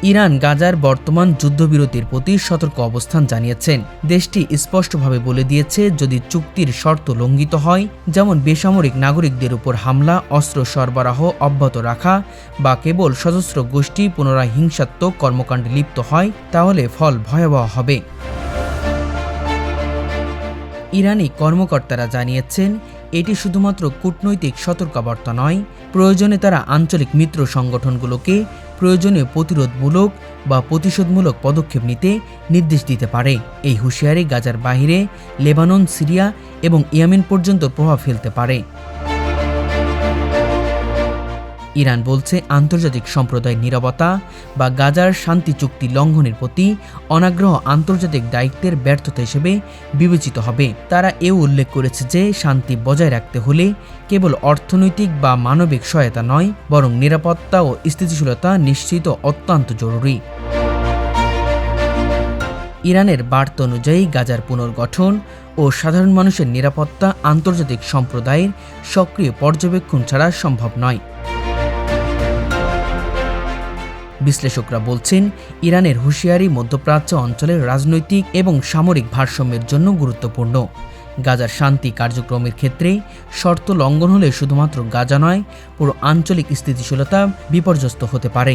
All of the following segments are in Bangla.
ইরান গাজার বর্তমান যুদ্ধবিরতির প্রতি সতর্ক অবস্থান জানিয়েছেন। দেশটি স্পষ্টভাবে বলে দিয়েছে, যদি চুক্তির শর্ত লঙ্ঘিত হয়, যেমন বেসামরিক নাগরিকদের উপর হামলা, অস্ত্র সরবরাহ অব্যাহত রাখা বা কেবল সশস্ত্র গোষ্ঠী পুনরায় হিংসাত্মক কর্মকাণ্ডে লিপ্ত হয়, তাহলে ফল ভয়াবহ হবে। ইরানি কর্মকর্তারা জানিয়েছেন, এটি শুধুমাত্র কূটনৈতিক সতর্কবার্তা নয়, প্রয়োজনে তারা আঞ্চলিক মিত্র সংগঠনগুলোকে প্রয়োজনীয় প্রতিরোধমূলক বা প্রতিশোধমূলক পদক্ষেপ নিতে নির্দেশ দিতে পারে। এই হুঁশিয়ারি গাজার বাইরে লেবানন, সিরিয়া এবং ইয়েমেন পর্যন্ত প্রভাব ফেলতে পারে। ইরান বলছে, আন্তর্জাতিক সম্প্রদায়ের নীরবতা বা গাজার শান্তি চুক্তি লঙ্ঘনের প্রতি অনাগ্রহ আন্তর্জাতিক দায়িত্বের ব্যর্থতা হিসেবে বিবেচিত হবে। তারা এও উল্লেখ করেছে যে শান্তি বজায় রাখতে হলে কেবল অর্থনৈতিক বা মানবিক সহায়তা নয়, বরং নিরাপত্তা ও স্থিতিশীলতা নিশ্চিত অত্যন্ত জরুরি। ইরানের বার্তা অনুযায়ী গাজার পুনর্গঠন ও সাধারণ মানুষের নিরাপত্তা আন্তর্জাতিক সম্প্রদায়ের সক্রিয় পর্যবেক্ষণ ছাড়া সম্ভব নয়। বিশ্লেষকরা বলছেন, ইরানের হুঁশিয়ারি মধ্যপ্রাচ্য অঞ্চলের রাজনৈতিক এবং সামরিক ভারসাম্যের জন্য গুরুত্বপূর্ণ। গাজার শান্তি কার্যক্রমের ক্ষেত্রে শর্ত লঙ্ঘন হলে শুধুমাত্র গাজা নয়, পুরো আঞ্চলিক স্থিতিশীলতা বিপর্যস্ত হতে পারে।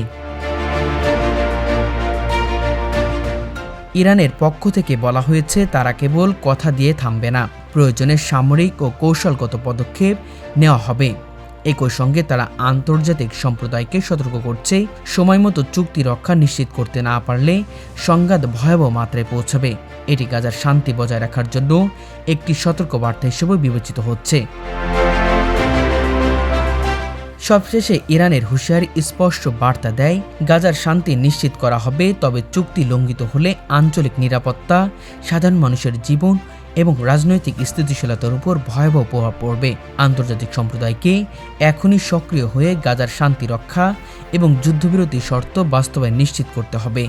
ইরানের পক্ষ থেকে বলা হয়েছে, তারা কেবল কথা দিয়ে থামবে না, প্রয়োজনে সামরিক ও কৌশলগত পদক্ষেপ নেওয়া হবে। একই সঙ্গে তারা আন্তর্জাতিক সম্প্রদায়কে সতর্ক করছে, সময়মতো চুক্তি রক্ষা নিশ্চিত করতে না পারলে সংঘাত ভয়াবহ মাত্রায় পৌঁছাবে। এটি গাজার শান্তি বজায় রাখার জন্য একটি সতর্কবার্তা হিসেবে বিবেচিত হচ্ছে। সবশেষে ইরানের হুঁশিয়ারি স্পষ্ট বার্তা দেয়, গাজার শান্তি নিশ্চিত করা হবে, তবে চুক্তি লঙ্ঘিত হলে আঞ্চলিক নিরাপত্তা, সাধারণ মানুষের জীবন এবং রাজনৈতিক স্থিতিশীলতার উপর ভয়াবহ প্রভাব পড়বে। আন্তর্জাতিক সম্প্রদায়কে এখনই সক্রিয় হয়ে গাজার শান্তি রক্ষা এবং যুদ্ধবিরতির শর্ত বাস্তবায়ন নিশ্চিত করতে হবে।